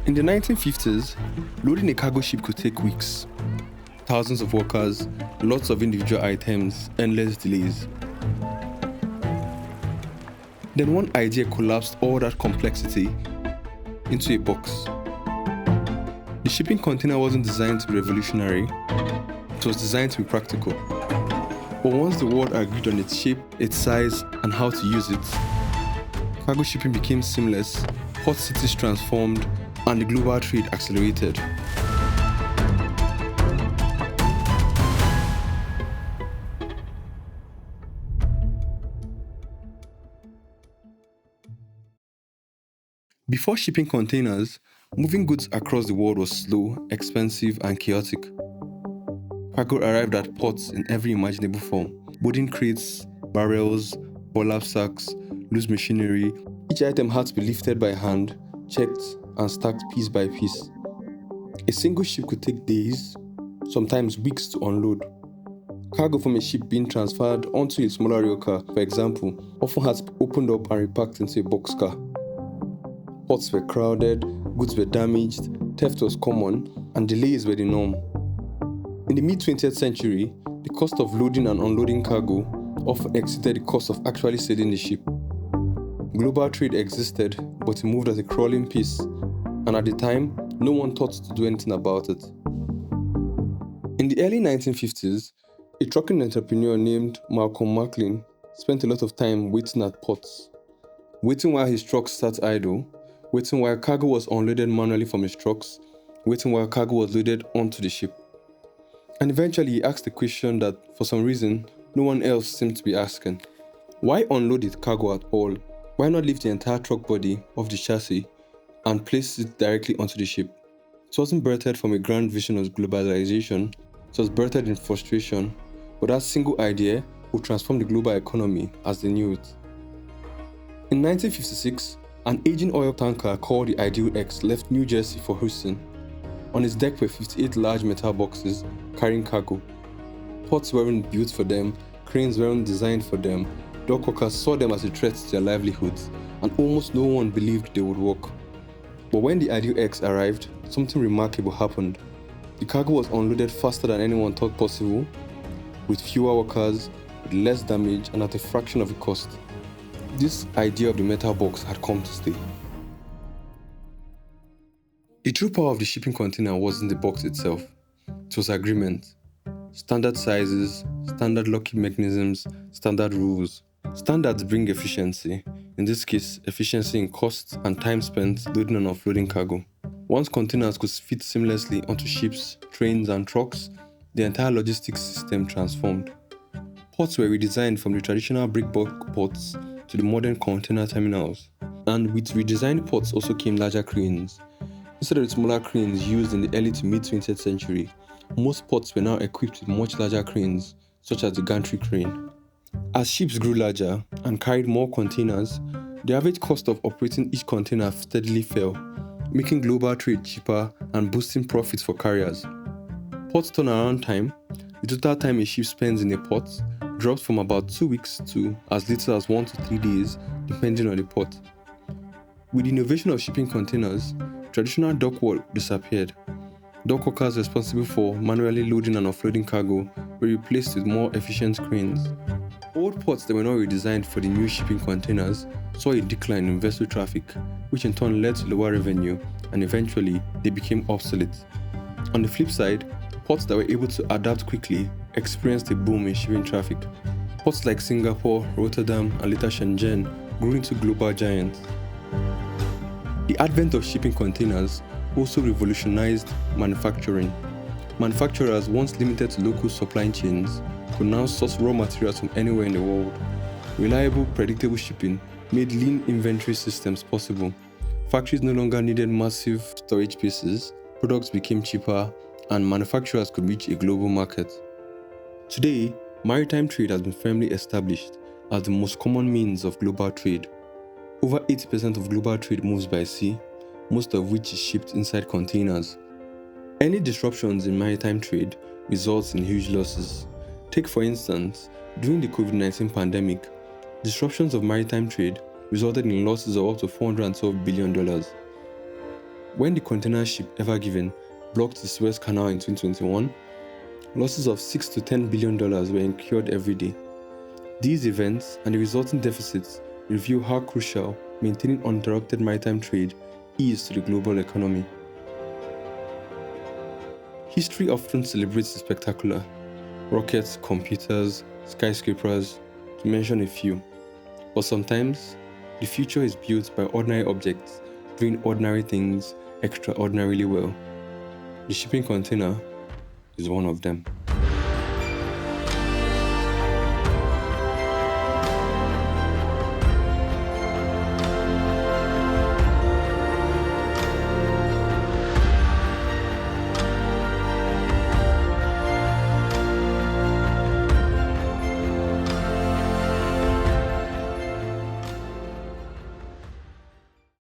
In the 1950s, loading a cargo ship could take weeks. Thousands of workers, lots of individual items, endless delays. Then one idea collapsed all that complexity into a box. The shipping container wasn't designed to be revolutionary, it was designed to be practical. But once the world agreed on its shape, its size, and how to use it, cargo shipping became seamless, port cities transformed, and the global trade accelerated. Before shipping containers, moving goods across the world was slow, expensive, and chaotic. Cargo arrived at ports in every imaginable form: wooden crates, barrels, burlap sacks, loose machinery. Each item had to be lifted by hand, checked, and stacked piece by piece. A single ship could take days, sometimes weeks, to unload. Cargo from a ship being transferred onto a smaller rail car, for example, often had to be opened up and repacked into a boxcar. Ports were crowded, goods were damaged, theft was common, and delays were the norm. In the mid-20th century, the cost of loading and unloading cargo often exceeded the cost of actually sailing the ship. Global trade existed, but it moved at a crawling pace, and at the time, no one thought to do anything about it. In the early 1950s, a trucking entrepreneur named Malcolm Maclean spent a lot of time waiting at ports. Waiting while his trucks sat idle, waiting while cargo was unloaded manually from his trucks, waiting while cargo was loaded onto the ship. And eventually he asked a question that, for some reason, no one else seemed to be asking. Why unload the cargo at all? Why not lift the entire truck body off the chassis and place it directly onto the ship? It wasn't birthed from a grand vision of globalization, it was birthed in frustration, but that single idea would transform the global economy as they knew it. In 1956, an aging oil tanker called the Ideal X left New Jersey for Houston. On its deck were 58 large metal boxes carrying cargo. Ports weren't built for them, cranes weren't designed for them, dock workers saw them as a threat to their livelihoods, and almost no one believed they would work. But when the Ideal X arrived, something remarkable happened. The cargo was unloaded faster than anyone thought possible, with fewer workers, with less damage, and at a fraction of the cost. This idea of the metal box had come to stay. The true power of the shipping container wasn't the box itself, it was agreement. Standard sizes, standard locking mechanisms, standard rules. Standards bring efficiency, in this case, efficiency in cost and time spent loading and offloading cargo. Once containers could fit seamlessly onto ships, trains, and trucks, the entire logistics system transformed. Ports were redesigned from the traditional brick bulk ports to the modern container terminals. And with redesigned ports also came larger cranes. Instead of the smaller cranes used in the early to mid-20th century, most ports were now equipped with much larger cranes, such as the gantry crane. As ships grew larger and carried more containers, the average cost of operating each container steadily fell, making global trade cheaper and boosting profits for carriers. Port turnaround time, the total time a ship spends in a port, dropped from about 2 weeks to as little as 1 to 3 days, depending on the port. With the innovation of shipping containers, traditional dock work disappeared. Dock workers responsible for manually loading and offloading cargo were replaced with more efficient cranes. Old ports that were not redesigned for the new shipping containers saw a decline in vessel traffic, which in turn led to lower revenue, and eventually they became obsolete. On the flip side, ports that were able to adapt quickly experienced a boom in shipping traffic. Ports like Singapore, Rotterdam, and later Shenzhen grew into global giants. The advent of shipping containers also revolutionized manufacturing. Manufacturers, once limited to local supply chains, could now source raw materials from anywhere in the world. Reliable, predictable shipping made lean inventory systems possible. Factories no longer needed massive storage spaces, products became cheaper, and manufacturers could reach a global market. Today, maritime trade has been firmly established as the most common means of global trade. Over 80% of global trade moves by sea, most of which is shipped inside containers. Any disruptions in maritime trade results in huge losses. Take for instance, during the COVID-19 pandemic, disruptions of maritime trade resulted in losses of up to $412 billion. When the container ship Ever Given blocked the Suez Canal in 2021, losses of $6 to $10 billion were incurred every day. These events and the resulting deficits reveal how crucial maintaining uninterrupted maritime trade is to the global economy. History often celebrates the spectacular: rockets, computers, skyscrapers, to mention a few. But sometimes, the future is built by ordinary objects doing ordinary things extraordinarily well. The shipping container is one of them.